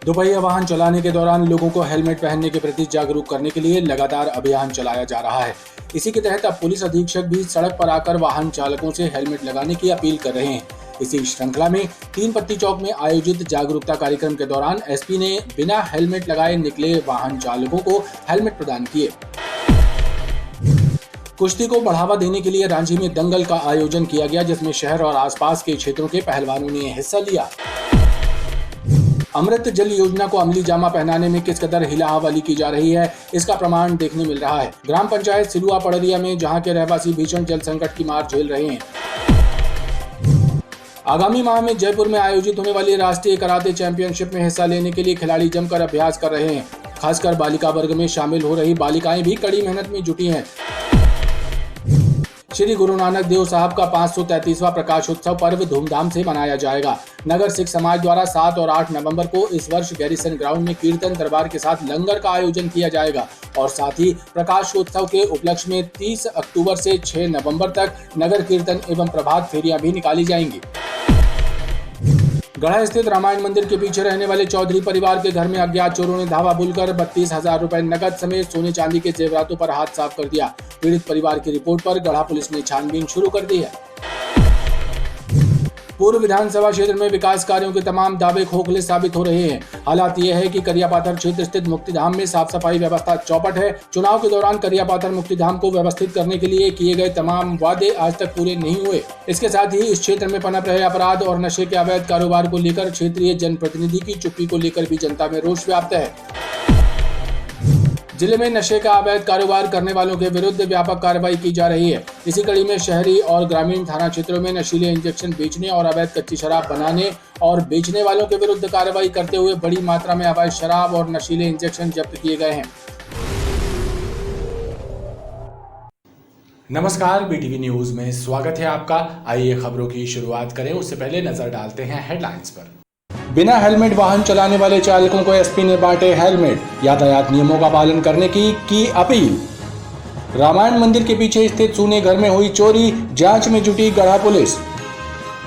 दोपहिया वाहन चलाने के दौरान लोगों को हेलमेट पहनने के प्रति जागरूक करने के लिए लगातार अभियान चलाया जा रहा है। इसी के तहत अब पुलिस अधीक्षक भी सड़क पर आकर वाहन चालकों से हेलमेट लगाने की अपील कर रहे हैं। इसी श्रृंखला में तीन पत्ती चौक में आयोजित जागरूकता कार्यक्रम के दौरान एसपी ने बिना हेलमेट लगाए निकले वाहन चालकों को हेलमेट प्रदान किए। कुश्ती को बढ़ावा देने के लिए रांची में दंगल का आयोजन किया गया, जिसमें शहर और आसपास के क्षेत्रों के पहलवानों ने हिस्सा लिया। अमृत जल योजना को अमली जामा पहनाने में किस कदर हिलाहवाली की जा रही है, इसका प्रमाण देखने मिल रहा है। ग्राम पंचायत सिलुआ पड़रिया में जहां के रहवासी भीषण जल संकट की मार झेल रहे हैं। आगामी माह में जयपुर में आयोजित होने वाली राष्ट्रीय कराटे चैंपियनशिप में हिस्सा लेने के लिए खिलाड़ी जमकर अभ्यास कर रहे हैं। खासकर बालिका वर्ग में शामिल हो रही बालिकाएं भी कड़ी मेहनत में जुटी हैं। श्री गुरु नानक देव साहब का 533वां प्रकाशोत्सव पर्व धूमधाम से मनाया जाएगा। नगर सिख समाज द्वारा 7 और 8 नवंबर को इस वर्ष गैरिसन ग्राउंड में कीर्तन दरबार के साथ लंगर का आयोजन किया जाएगा और साथ ही प्रकाशोत्सव के उपलक्ष्य में 30 अक्टूबर से 6 नवंबर तक नगर कीर्तन एवं प्रभात फेरियां भी निकाली जाएंगी। गढ़ा स्थित रामायण मंदिर के पीछे रहने वाले चौधरी परिवार के घर में अज्ञात चोरों ने धावा बोलकर 32,000 रुपए नकद समेत सोने चांदी के जेवरातों पर हाथ साफ कर दिया। पीड़ित परिवार की रिपोर्ट पर गढ़ा पुलिस ने छानबीन शुरू कर दी है। पूर्व विधानसभा क्षेत्र में विकास कार्यों के तमाम दावे खोखले साबित हो रहे हैं। हालात यह है कि करियापाथर क्षेत्र स्थित मुक्तिधाम में साफ सफाई व्यवस्था चौपट है। चुनाव के दौरान करियापाथर मुक्तिधाम को व्यवस्थित करने के लिए किए गए तमाम वादे आज तक पूरे नहीं हुए। इसके साथ ही इस क्षेत्र में पनप रहे अपराध और नशे के अवैध कारोबार को लेकर क्षेत्रीय जनप्रतिनिधि की चुप्पी को लेकर भी जनता में रोष व्याप्त है। जिले में नशे का अवैध कारोबार करने वालों के विरुद्ध व्यापक कार्रवाई की जा रही है। इसी कड़ी में शहरी और ग्रामीण थाना क्षेत्रों में नशीले इंजेक्शन बेचने और अवैध कच्ची शराब बनाने और बेचने वालों के विरुद्ध कार्रवाई करते हुए बड़ी मात्रा में अवैध शराब और नशीले इंजेक्शन जब्त किए गए हैं। नमस्कार, बीटीवी न्यूज में स्वागत है आपका। आइए खबरों की शुरुआत करें, उससे पहले नजर डालते हैं हेडलाइंस पर। बिना हेलमेट वाहन चलाने वाले चालकों को एसपी ने बांटे हेलमेट, यातायात नियमों का पालन करने की अपील। रामायण मंदिर के पीछे स्थित सूने घर में हुई चोरी, जांच में जुटी गढ़ा पुलिस।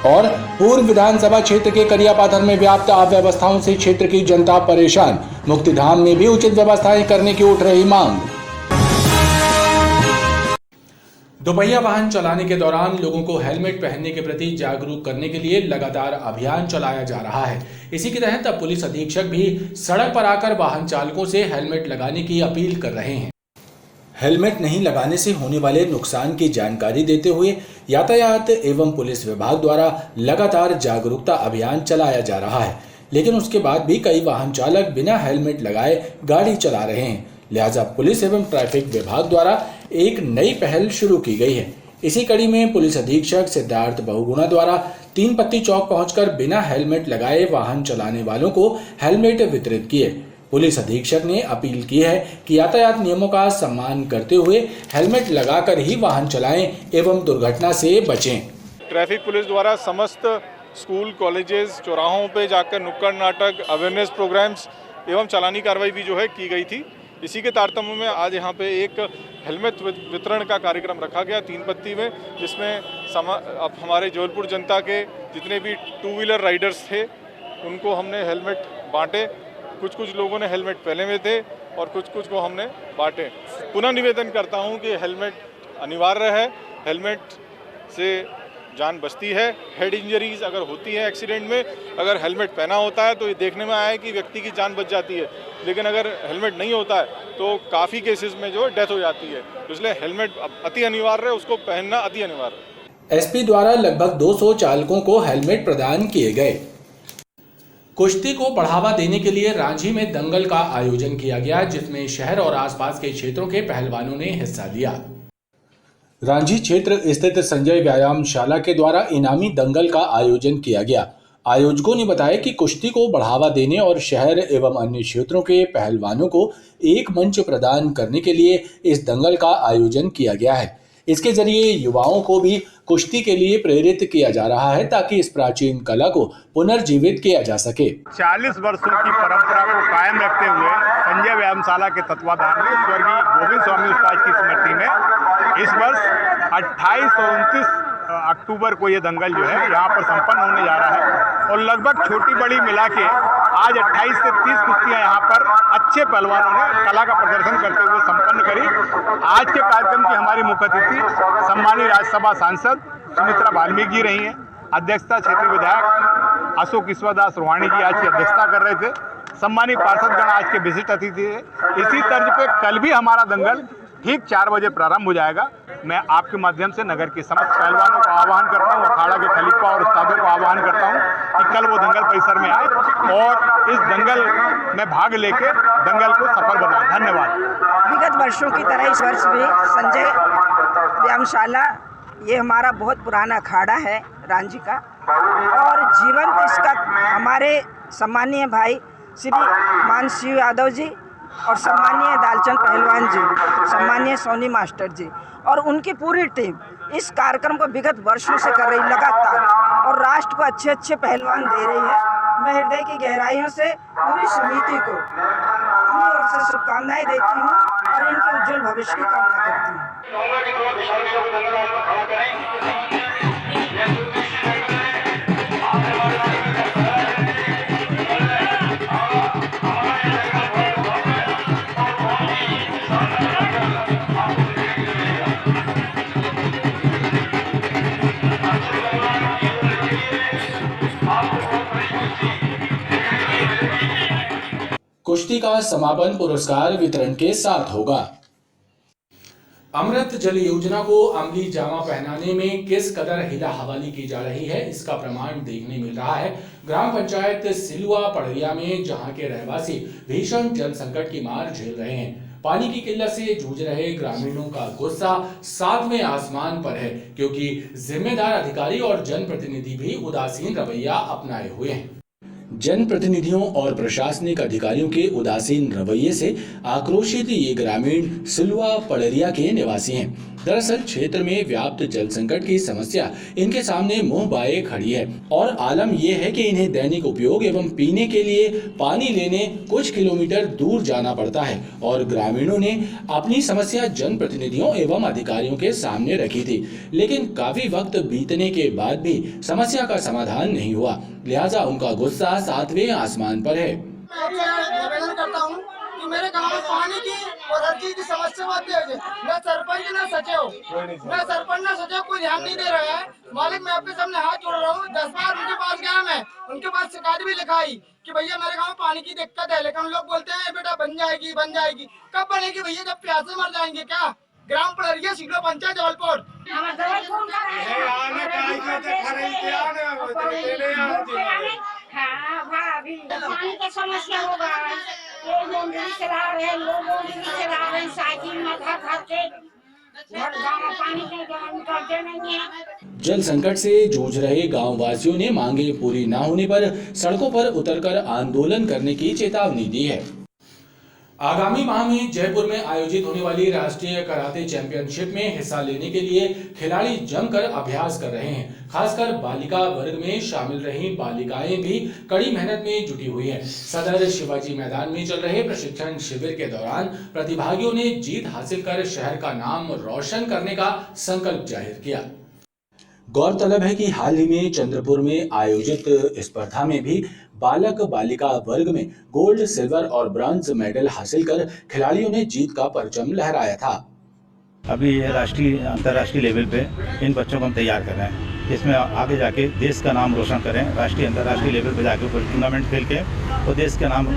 और पूर्व विधानसभा क्षेत्र के करियापाथर में व्याप्त अव्यवस्थाओं से क्षेत्र की जनता परेशान, मुक्तिधाम में भी उचित व्यवस्थाएं करने की उठ रही मांग। दोपहिया वाहन चलाने के दौरान लोगों को हेलमेट पहनने के प्रति जागरूक करने के लिए लगातार अभियान चलाया जा रहा है। इसी के तहत अब पुलिस अधीक्षक भी सड़क पर आकर वाहन चालकों से हेलमेट लगाने की अपील कर रहे हैं। हेलमेट नहीं लगाने से होने वाले नुकसान की जानकारी देते हुए यातायात एवं पुलिस विभाग द्वारा लगातार जागरूकता अभियान चलाया जा रहा है, लेकिन उसके बाद भी कई वाहन चालक बिना हेलमेट लगाए गाड़ी चला रहे हैं। लिहाजा पुलिस एवं ट्रैफिक विभाग द्वारा एक नई पहल शुरू की गई है। इसी कड़ी में पुलिस अधीक्षक सिद्धार्थ बहुगुणा द्वारा तीन पत्ती चौक पहुंचकर बिना हेलमेट लगाए वाहन चलाने वालों को हेलमेट वितरित किए। पुलिस अधीक्षक ने अपील की है कि यातायात नियमों का सम्मान करते हुए हेलमेट लगाकर ही वाहन चलाएं एवं दुर्घटना से बचें। ट्रैफिक पुलिस द्वारा समस्त स्कूल, कॉलेजेस, चौराहों पे जाकर नुक्कड़ नाटक, अवेयरनेस प्रोग्राम्स एवं चालानी कार्रवाई भी जो है की गई थी। इसी के तारतम्य में आज यहाँ पे एक हेलमेट वितरण का कार्यक्रम रखा गया तीन पत्ती में, जिसमें अब हमारे जबलपुर जनता के जितने भी 2 व्हीलर राइडर्स थे उनको हमने हेलमेट बांटे। कुछ लोगों ने हेलमेट पहले में थे और कुछ को हमने बांटे। पुनः निवेदन करता हूँ कि हेलमेट अनिवार्य है। हेलमेट से जान बचती है। हेड इंजरीज अगर होती है एक्सीडेंट में, अगर हेलमेट पहना होता है तो ये देखने में आया है कि व्यक्ति की जान बच जाती है, लेकिन अगर हेलमेट नहीं होता है तो काफ़ी केसेस में जो डेथ हो जाती है। इसलिए हेलमेट अति अनिवार्य है, उसको पहनना अति अनिवार्य है। एसपी द्वारा लगभग 200 चालकों को हेलमेट प्रदान किए गए। कुश्ती को बढ़ावा देने के लिए रांची में दंगल का आयोजन किया गया, जिसमें शहर और आसपास के क्षेत्रों के पहलवानों ने हिस्सा लिया। रांची क्षेत्र स्थित संजय व्यायामशाला के द्वारा इनामी दंगल का आयोजन किया गया। आयोजकों ने बताया कि कुश्ती को बढ़ावा देने और शहर एवं अन्य क्षेत्रों के पहलवानों को एक मंच प्रदान करने के लिए इस दंगल का आयोजन किया गया है। इसके जरिए युवाओं को भी कुश्ती के लिए प्रेरित किया जा रहा है, ताकि इस प्राचीन कला को पुनर्जीवित किया जा सके। 40 वर्षों की परंपरा को कायम रखते हुए संजय व्यायामशाला के तत्वाधान में स्वर्गीय गोविंद स्वामी उस्ताद की स्मृति में इस वर्ष 28 और 29 अक्टूबर को ये दंगल जो है यहाँ पर संपन्न होने जा रहा है और लगभग छोटी बड़ी मिला के आज 28 से 30 कुश्तियां यहाँ पर अच्छे पहलवानों ने कला का प्रदर्शन करते हुए संपन्न करी। आज के कार्यक्रम की हमारी मुख्य अतिथि सम्मानीय राज्यसभा सांसद सुमित्रा वाल्मीकि जी रही हैं। अध्यक्षता क्षेत्रीय विधायक अशोक ईश्वरदास रोहाणी जी आज की अध्यक्षता कर रहे थे। सम्मानीय पार्षदगण आज के विशिष्ट अतिथि थे। इसी तर्ज पे कल भी हमारा दंगल ठीक 4 बजे प्रारंभ हो जाएगा। मैं आपके माध्यम से नगर के समस्त पहलवानों को आह्वान करता हूँ, अखाड़ा के खलीफा और उस्तादों को आह्वान करता हूँ कि कल वो दंगल परिसर में आए और इस दंगल में भाग लेके दंगल को सफल बनाएं। धन्यवाद। विगत वर्षों की तरह इस वर्ष भी संजय व्यायामशाला ये हमारा बहुत पुराना अखाड़ा है रांझी का, और जीवंत इसका हमारे सम्मानीय भाई श्री मानसिंह यादव जी और सम्मानीय दालचंद पहलवान जी, सम्मानीय सोनी मास्टर जी और उनकी पूरी टीम इस कार्यक्रम को विगत वर्षों से कर रही लगातार, और राष्ट्र को अच्छे अच्छे पहलवान दे रही है। मैं हृदय की गहराइयों से पूरी समिति को अपनी ओर से शुभकामनाएं देती हूँ और इनके उज्जवल भविष्य की कामना करती हूँ। कुश्ती का समापन पुरस्कार वितरण के साथ होगा। अमृत जल योजना को अमली जामा पहनाने में किस कदर हिला हवाली की जा रही है, इसका प्रमाण देखने मिल रहा है। ग्राम पंचायत सिलुआ पड़रिया में जहां के रहवासी भीषण जल संकट की मार झेल रहे हैं। पानी की किल्लत से जूझ रहे ग्रामीणों का गुस्सा 7वें आसमान पर है, क्योंकि जिम्मेदार अधिकारी और जनप्रतिनिधि भी उदासीन रवैया अपनाए हुए हैं। जनप्रतिनिधियों और प्रशासनिक अधिकारियों के उदासीन रवैये से आक्रोशित ये ग्रामीण सिलुआ पड़रिया के निवासी हैं। दरअसल क्षेत्र में व्याप्त जल संकट की समस्या इनके सामने मुंह बाए खड़ी है, और आलम यह है कि इन्हें दैनिक उपयोग एवं पीने के लिए पानी लेने कुछ किलोमीटर दूर जाना पड़ता है। और ग्रामीणों ने अपनी समस्या जनप्रतिनिधियों एवं अधिकारियों के सामने रखी थी, लेकिन काफी वक्त बीतने के बाद भी समस्या का समाधान नहीं हुआ। लिहाजा उनका गुस्सा 7वें आसमान पर है। निवेदन करता हूँ कि मेरे गांव में पानी की और हर चीज की समस्या आती है। न सरपंच न सचिव, न सरपंच न सचिव कोई ध्यान नहीं दे रहा है। मालिक मैं आपके सामने हाथ जोड़ रहा हूँ। 10 बार उनके पास गया, मैं उनके पास शिकायत भी लिखाई कि भैया मेरे गांव में पानी की दिक्कत है, लेकिन लोग बोलते हैं बेटा बन जाएगी बन जाएगी। कब बनेगी भैया, जब प्यासे मर जाएंगे क्या? ग्राम पड़रिया सिलुआ पंचायत जबलपुर। पानी की समस्या होगा, लोग चला रहे हैं, चला रहे हैं, साइकिल में पानी निकलते नहीं है। जल संकट से जूझ रहे गांव वासियों ने मांगे पूरी न होने पर सड़कों पर उतरकर आंदोलन करने की चेतावनी दी है। आगामी माह में जयपुर में आयोजित होने वाली राष्ट्रीय कराटे चैंपियनशिप में हिस्सा लेने के लिए खिलाड़ी जमकर अभ्यास कर रहे हैं। खासकर बालिका वर्ग में शामिल रही बालिकाएं भी कड़ी मेहनत में जुटी हुई हैं। सदर शिवाजी मैदान में चल रहे प्रशिक्षण शिविर के दौरान प्रतिभागियों ने जीत हासिल कर शहर का नाम रोशन करने का संकल्प जाहिर किया। गौरतलब है कि हाल ही में चंद्रपुर में आयोजित स्पर्धा में भी बालक बालिका वर्ग में गोल्ड, सिल्वर और ब्रॉन्ज मेडल हासिल कर खिलाड़ियों ने जीत का परचम लहराया था। अभी ये राष्ट्रीय अंतर्राष्ट्रीय लेवल पे इन बच्चों को हम तैयार कर रहे हैं। इसमें आगे जाके देश का नाम रोशन करें, राष्ट्रीय अंतर्राष्ट्रीय लेवल पे जाके टूर्नामेंट खेल के तो देश का नाम।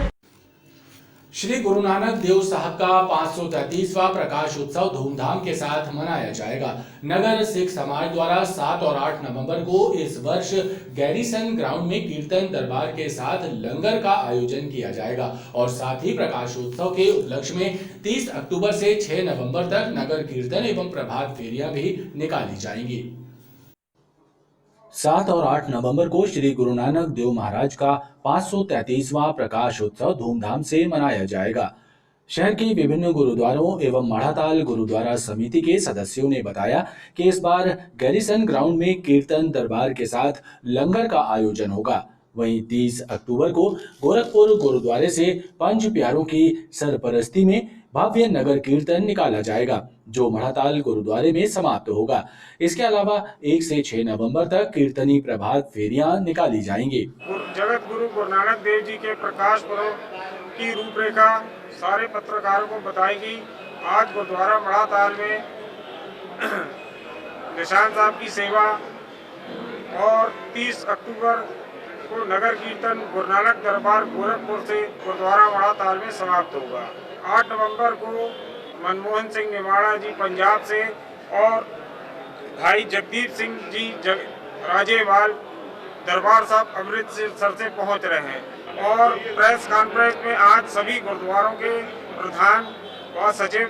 श्री गुरु नानक देव साहब का 533वां प्रकाश उत्सव धूमधाम के साथ मनाया जाएगा। नगर सिख समाज द्वारा 7 और 8 नवंबर को इस वर्ष गैरीसन ग्राउंड में कीर्तन दरबार के साथ लंगर का आयोजन किया जाएगा, और साथ ही प्रकाश उत्सव के उपलक्ष्य में 30 अक्टूबर से 6 नवंबर तक नगर कीर्तन एवं प्रभात फेरियां भी निकाली जाएंगी। 7 और 8 नवंबर को श्री गुरु नानक देव महाराज का 533वां प्रकाश उत्सव धूमधाम से मनाया जाएगा। शहर के विभिन्न गुरुद्वारों एवं मढ़ाताल गुरुद्वारा समिति के सदस्यों ने बताया कि इस बार गैरीसन ग्राउंड में कीर्तन दरबार के साथ लंगर का आयोजन होगा। वहीं 30 अक्टूबर को गोरखपुर गुरुद्वारे से पंच प्यारों की सरपरस्ती में भव्य नगर कीर्तन निकाला जाएगा, जो मढ़ाताल गुरुद्वारे में समाप्त होगा। इसके अलावा 1 से 6 नवंबर तक कीर्तनी प्रभात फेरियां निकाली जाएंगी। जगत गुरु गुरु नानक देव जी के प्रकाश पर्व की रूपरेखा सारे पत्रकारों को बताएगी। आज गुरुद्वारा मढ़ाताल में निशान साहब की सेवा और 30 अक्टूबर को नगर कीर्तन गुरु नानक दरबार गोरखपुर से गुरुद्वारा मढ़ाताल में समाप्त होगा। 8 नवंबर को मनमोहन सिंह निमाड़ा जी पंजाब से और भाई जगदीप सिंह जी राजेवाल दरबार साहब अमृतसर से पहुंच रहे हैं। और प्रेस कॉन्फ्रेंस में आज सभी गुरुद्वारों के प्रधान व सचिव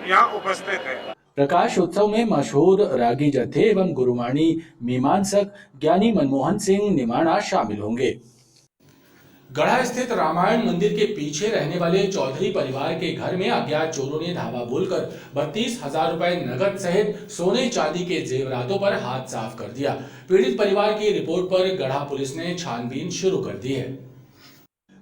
यहाँ उपस्थित हैं। प्रकाश उत्सव में मशहूर रागी जत्थे एवं गुरुवाणी मीमांसक ज्ञानी मनमोहन सिंह निमाड़ा शामिल होंगे। गढ़ा स्थित रामायण मंदिर के पीछे रहने वाले चौधरी परिवार के घर में अज्ञात चोरों ने धावा बोलकर 32,000 रुपए नगद सहित सोने चांदी के जेवरातों पर हाथ साफ कर दिया। पीड़ित परिवार की रिपोर्ट पर गढ़ा पुलिस ने छानबीन शुरू कर दी है।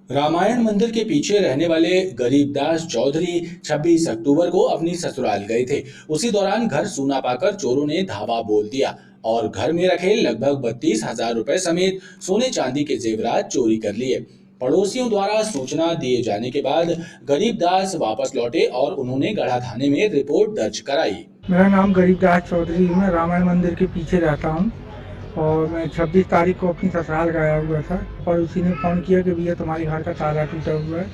रामायण मंदिर के पीछे रहने वाले गरीबदास चौधरी 26 अक्टूबर को अपनी ससुराल गए थे। उसी दौरान घर सूना पाकर चोरों ने धावा बोल दिया और घर में रखे लगभग 32,000 रुपए समेत सोने चांदी के जेवरात चोरी कर लिए। पड़ोसियों द्वारा सूचना दिए जाने के बाद गरीबदास वापस लौटे और उन्होंने गढ़ा थाने में रिपोर्ट दर्ज कराई। मेरा नाम गरीबदास चौधरी है। मैं रामायण मंदिर के पीछे रहता हूँ और मैं 26 तारीख को अपनी ससुराल गया हुआ था और उसी ने फ़ोन किया कि भैया तुम्हारे घर का ताला टूटा हुआ है।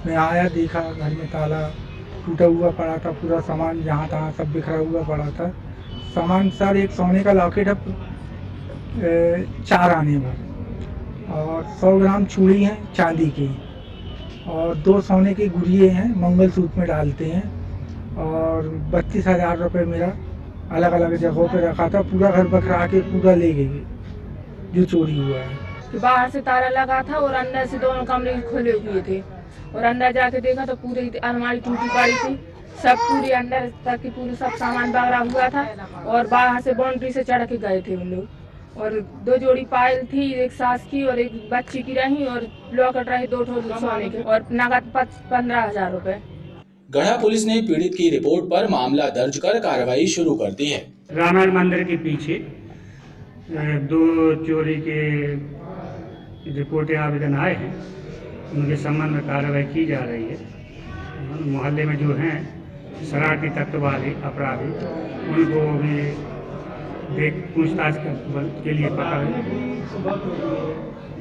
मैं आया, देखा घर में ताला टूटा हुआ पड़ा था, पूरा सामान जहाँ तहाँ सब बिखरा हुआ पड़ा था। सामान सर एक सोने का लॉकेट है 4 आने में और 100 ग्राम चूड़ी है चांदी की और 2 सोने के गुड़िये हैं, मंगलसूत्र में डालते हैं और 32,000 रुपये मेरा अलग अलग जगहों पे रखा था। पूरा घर बखरा के पूरा ले गए जो चोरी हुआ है। बाहर से ताला लगा था और अंदर से दोनों कमरे खुले हुए थे और अंदर जाके देखा तो पूरी अलमारी टूटी पड़ी थी, सब पूरी अंदर तक की पूरी सब सामान बगड़ा हुआ था और बाहर से बाउंड्री से चढ़ के गए थे उन लोग। और 2 जोड़ी पायल थी, एक सास की और एक बच्ची की रही और लॉकेट रही 2 सोने के और नगद 15,000 रुपए। गढ़ा पुलिस ने पीड़ित की रिपोर्ट पर मामला दर्ज कर कार्रवाई शुरू कर दी है। रामायण मंदिर के पीछे 2 चोरी के रिपोर्टें आवेदन आए हैं, उनके संबंध में कार्रवाई की जा रही है। मोहल्ले में जो हैं शरारती तत्व वाले अपराधी उनको भी पूछताछ के लिए पकड़।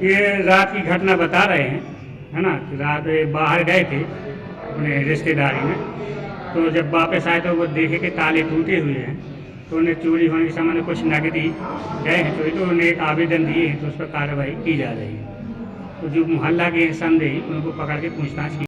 ये रात की घटना बता रहे हैं, है ना, कि रात बाहर गए थे अपने रिश्तेदारी में, तो जब वापस आए तो वो देखे कि ताले टूटे हुए हैं, तो उन्हें चोरी होने के समय कुछ नकदी गए हैं चोरी, तो उन्हें एक आवेदन दिए हैं, तो उस पर कार्रवाई की जा रही है। तो जो मोहल्ला के संदेही उनको पकड़ के पूछताछ की।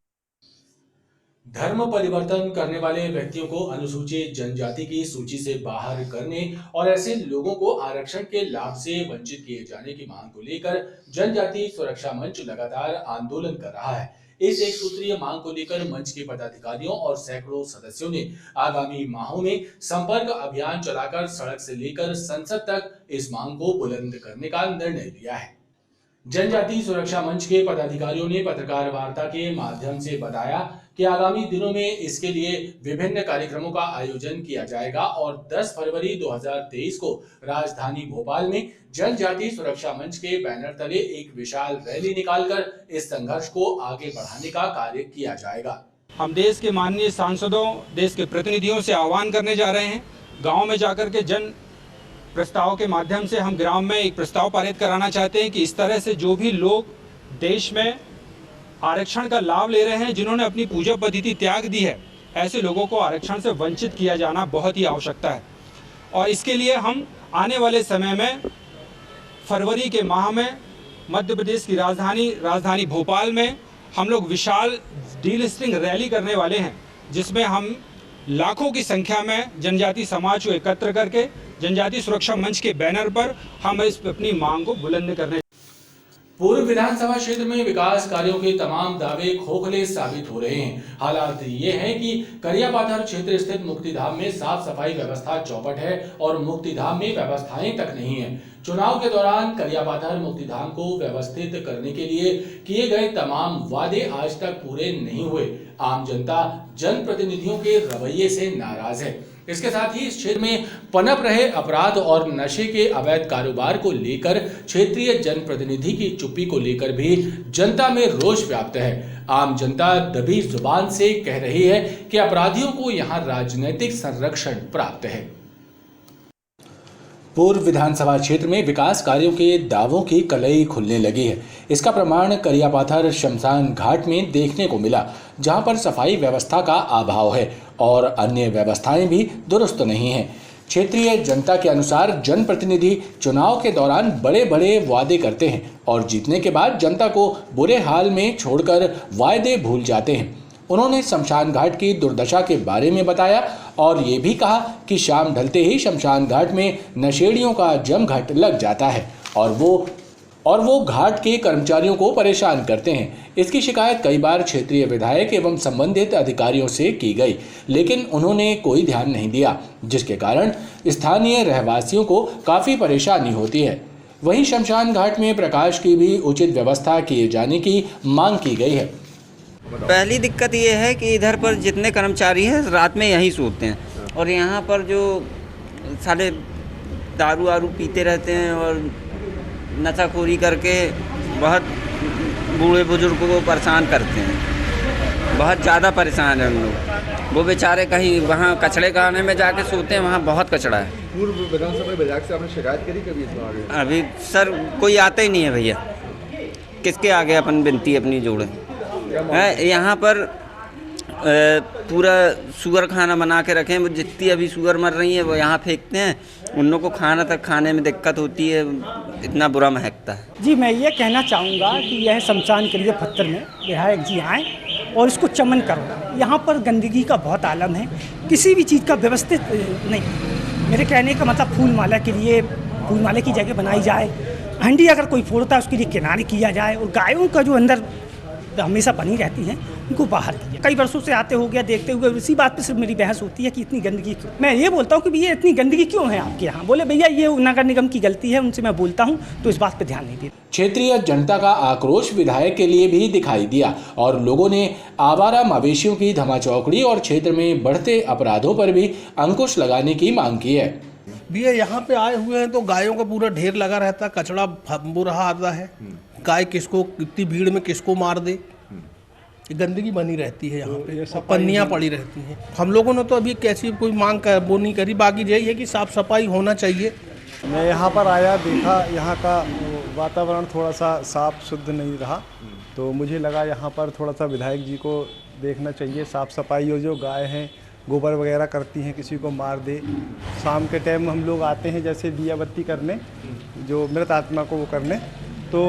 धर्म परिवर्तन करने वाले व्यक्तियों को अनुसूचित जनजाति की सूची से बाहर करने और ऐसे लोगों को आरक्षण के लाभ से वंचित किए जाने की मांग को लेकर जनजाति सुरक्षा मंच लगातार आंदोलन कर रहा है। इस एक सूत्रीय मांग को लेकर मंच के पदाधिकारियों और सैकड़ों सदस्यों ने आगामी माहों में संपर्क अभियान चलाकर सड़क से लेकर संसद तक इस मांग को बुलंद करने का निर्णय लिया है। जनजाति सुरक्षा मंच के पदाधिकारियों ने पत्रकार वार्ता के माध्यम से बताया कि आगामी दिनों में इसके लिए विभिन्न कार्यक्रमों का आयोजन किया जाएगा और 10 फरवरी 2023 को राजधानी भोपाल में जनजाति सुरक्षा मंच के बैनर तले एक विशाल रैली निकालकर इस संघर्ष को आगे बढ़ाने का कार्य किया जाएगा। हम देश के माननीय सांसदों, देश के प्रतिनिधियों से आह्वान करने जा रहे हैं, गाँव में जाकर के जन प्रस्ताव के माध्यम से हम ग्राम में एक प्रस्ताव पारित कराना चाहते हैं कि इस तरह से जो भी लोग देश में आरक्षण का लाभ ले रहे हैं, जिन्होंने अपनी पूजा पद्धति त्याग दी है, ऐसे लोगों को आरक्षण से वंचित किया जाना बहुत ही आवश्यकता है। और इसके लिए हम आने वाले समय में फरवरी के माह में मध्य प्रदेश की राजधानी भोपाल में हम लोग विशाल डीलिस्टिंग रैली करने वाले हैं, जिसमें हम लाखों की संख्या में जनजाति समाज को एकत्र करके जनजाति सुरक्षा मंच के बैनर पर हम इस अपनी मांग को बुलंद करने। पूर्व विधानसभा क्षेत्र में विकास कार्यों के तमाम दावे खोखले साबित हो रहे हैं। हालात ये हैं कि करियापाथर क्षेत्र स्थित मुक्तिधाम में साफ सफाई व्यवस्था चौपट है और मुक्तिधाम में व्यवस्थाएं तक नहीं है। चुनाव के दौरान करियापाथर मुक्तिधाम को व्यवस्थित करने के लिए किए गए तमाम वादे आज तक पूरे नहीं हुए। आम जनता जनप्रतिनिधियों के रवैये से नाराज है। इसके साथ ही इस क्षेत्र में पनप रहे अपराध और नशे के अवैध कारोबार को लेकर क्षेत्रीय जनप्रतिनिधि की चुप्पी को लेकर भी जनता में रोष व्याप्त है। आम जनता दबी जुबान से कह रही है कि अपराधियों को यहां राजनीतिक संरक्षण प्राप्त है। पूर्व विधानसभा क्षेत्र में विकास कार्यों के दावों की कलई खुलने लगी है। इसका प्रमाण करियापाथर शमशान घाट में देखने को मिला, जहां पर सफाई व्यवस्था का अभाव है और अन्य व्यवस्थाएं भी दुरुस्त नहीं हैं। क्षेत्रीय जनता के अनुसार जनप्रतिनिधि चुनाव के दौरान बड़े बड़े वादे करते हैं और जीतने के बाद जनता को बुरे हाल में छोड़कर वायदे भूल जाते हैं। उन्होंने शमशान घाट की दुर्दशा के बारे में बताया और ये भी कहा कि शाम ढलते ही शमशान घाट में नशेड़ियों का जमघट लग जाता है और वो घाट के कर्मचारियों को परेशान करते हैं। इसकी शिकायत कई बार क्षेत्रीय विधायक एवं संबंधित अधिकारियों से की गई, लेकिन उन्होंने कोई ध्यान नहीं दिया, जिसके कारण स्थानीय रहवासियों को काफ़ी परेशानी होती है। वहीं शमशान घाट में प्रकाश की भी उचित व्यवस्था किए जाने की मांग की गई है। पहली दिक्कत ये है कि इधर पर जितने कर्मचारी हैं रात में यहीं सोते हैं और यहाँ पर जो सारे दारू वारू पीते रहते हैं और नशाखोरी करके बहुत बूढ़े बुजुर्गों को परेशान करते हैं। बहुत ज़्यादा परेशान हैं हम लोग। वो बेचारे कहीं वहाँ कचड़े खाने में जाके सोते हैं, वहाँ बहुत कचड़ा है। पूर्व विधानसभा विधायक से आपने शिकायत करी कभी इस बारे में? अभी सर कोई आता ही नहीं है भैया, किसके आगे अपन विनती अपनी जोड़े है। यहाँ पर पूरा शुगर खाना बना के रखे हैं, वो जितनी अभी शुगर मर रही है वो यहाँ फेंकते हैं। उन लोगों को खाना तक खाने में दिक्कत होती है, इतना बुरा महकता है। जी मैं ये कहना चाहूँगा कि यह शमशान के लिए पत्थर में विधायक जी आएँ और इसको चमन करो। यहाँ पर गंदगी का बहुत आलम है, किसी भी चीज़ का व्यवस्थित नहीं। मेरे कहने का मतलब फूल माला के लिए फूल माला की जगह बनाई जाए, हंडी अगर कोई फोड़ता है उसके लिए किनारे किया जाए और गायों का जो अंदर हमेशा बनी रहती हैं उनको बाहर किया। कई वर्षों से आते हो गया देखते हुए इसी बात पे सिर्फ मेरी बहस होती है कि इतनी गंदगी क्यों। मैं ये बोलता हूँ कि भैया इतनी गंदगी क्यों है आपके यहाँ। बोले भैया ये नगर निगम की गलती है, उनसे मैं बोलता हूँ तो इस बात पे ध्यान नहीं देते। क्षेत्रीय जनता का आक्रोश विधायक के लिए भी दिखाई दिया और लोगों ने आवारा मवेशियों की धमाचौकड़ी और क्षेत्र में बढ़ते अपराधों पर भी अंकुश लगाने की मांग की है। भैया यहाँ पे आए हुए हैं तो गायों का पूरा ढेर लगा रहता है, कचड़ा बुरा आता है। गाय किसको इतनी भीड़ में किसको मार दे, गंदगी बनी रहती है यहाँ पे, पन्नियाँ पड़ी रहती हैं। हम लोगों ने तो अभी कैसी कोई मांग वो नहीं करी, बाकी यही है कि साफ सफाई होना चाहिए। मैं यहाँ पर आया, देखा यहाँ का वातावरण थोड़ा सा साफ शुद्ध नहीं रहा, तो मुझे लगा यहाँ पर थोड़ा सा विधायक जी को देखना चाहिए। साफ सफाई हो, जो गाय हैं गोबर वगैरह करती हैं किसी को मार दे। शाम के टाइम हम लोग आते हैं जैसे दिया बत्ती करने, जो मृत आत्मा को वो करने, तो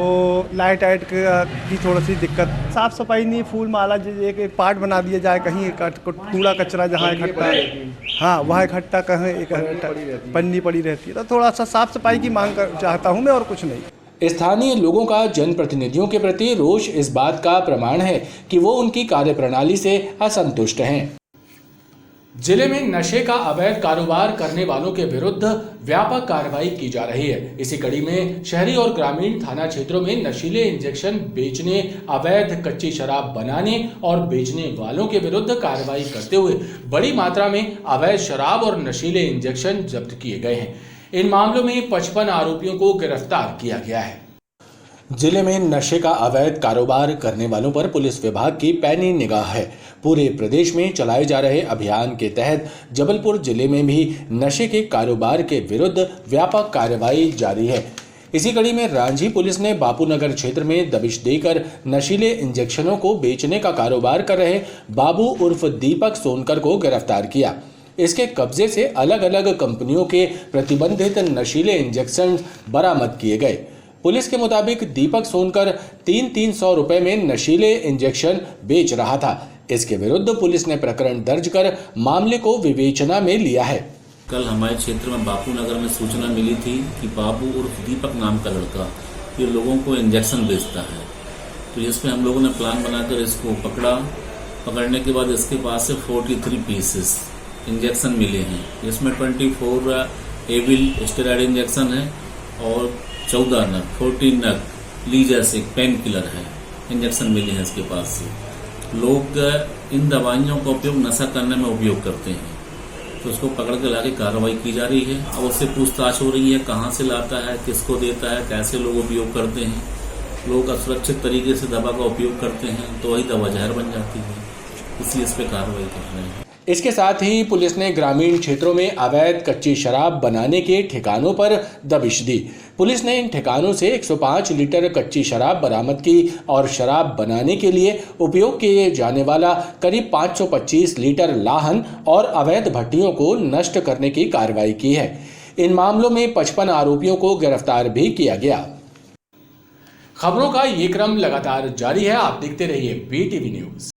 लाइट वाइट की थोड़ी सी दिक्कत। साफ़ सफाई नहीं, फूल माला एक पार्ट बना दिया जाए, कहीं कूड़ा कचरा जहाँ इकट्ठा, हाँ वहाँ इकट्ठा, कहीं पन्नी पड़ी रहती है। तो थोड़ा सा साफ़ सफाई की मांग चाहता हूँ मैं, और कुछ नहीं। स्थानीय लोगों का जनप्रतिनिधियों के प्रति रोष इस बात का प्रमाण है कि वो उनकी कार्यप्रणाली से असंतुष्ट हैं। जिले में नशे का अवैध कारोबार करने वालों के विरुद्ध व्यापक कार्रवाई की जा रही है। इसी कड़ी में शहरी और ग्रामीण थाना क्षेत्रों में नशीले इंजेक्शन बेचने, अवैध कच्ची शराब बनाने और बेचने वालों के विरुद्ध कार्रवाई करते हुए बड़ी मात्रा में अवैध शराब और नशीले इंजेक्शन जब्त किए गए हैं। इन मामलों में 55 आरोपियों को गिरफ्तार किया गया है। जिले में नशे का अवैध कारोबार करने वालों पर पुलिस विभाग की पैनी निगाह है। पूरे प्रदेश में चलाए जा रहे अभियान के तहत जबलपुर जिले में भी नशे के कारोबार के विरुद्ध व्यापक कार्रवाई जारी है। इसी कड़ी में रांझी पुलिस ने बापूनगर क्षेत्र में दबिश देकर नशीले इंजेक्शनों को बेचने का कारोबार कर रहे बाबू उर्फ दीपक सोनकर को गिरफ्तार किया। इसके कब्जे से अलग अलग कंपनियों के प्रतिबंधित नशीले इंजेक्शन बरामद किए गए। पुलिस के मुताबिक दीपक सोनकर 300 रुपए में नशीले इंजेक्शन बेच रहा था। इसके विरुद्ध पुलिस ने प्रकरण दर्ज कर मामले को विवेचना में लिया है। कल हमारे क्षेत्र में बापू नगर में सूचना मिली थी कि बाबू उर्फ दीपक नाम का लड़का ये लोगों को इंजेक्शन बेचता है। तो इसमें हम लोगों ने प्लान बनाकर इसको पकड़ा। पकड़ने के बाद इसके पास से 43 पीसेस इंजेक्शन मिले हैं। इसमें 24 एविल स्टेरॉइड इंजेक्शन है और 14 नग 14 नग लीजैसिक पेन किलर है इंजेक्शन मिले हैं इसके पास से। लोग इन दवाइयों का उपयोग नशा करने में उपयोग करते हैं, तो उसको पकड़ के लाके कार्रवाई की जा रही है। अब उससे पूछताछ हो रही है, कहाँ से लाता है, किसको देता है, कैसे लोग उपयोग करते हैं। लोग असुरक्षित तरीके से दवा का उपयोग करते हैं तो वही दवा जहर बन जाती है, इसलिए इस पर कार्रवाई कर रहे हैं। इसके साथ ही पुलिस ने ग्रामीण क्षेत्रों में अवैध कच्ची शराब बनाने के ठिकानों पर दबिश दी। पुलिस ने इन ठिकानों से 105 लीटर कच्ची शराब बरामद की और शराब बनाने के लिए उपयोग किए जाने वाला करीब 525 लीटर लाहन और अवैध भट्टियों को नष्ट करने की कार्रवाई की है। इन मामलों में 55 आरोपियों को गिरफ्तार भी किया गया। खबरों का ये क्रम लगातार जारी है, आप देखते रहिए BTV न्यूज।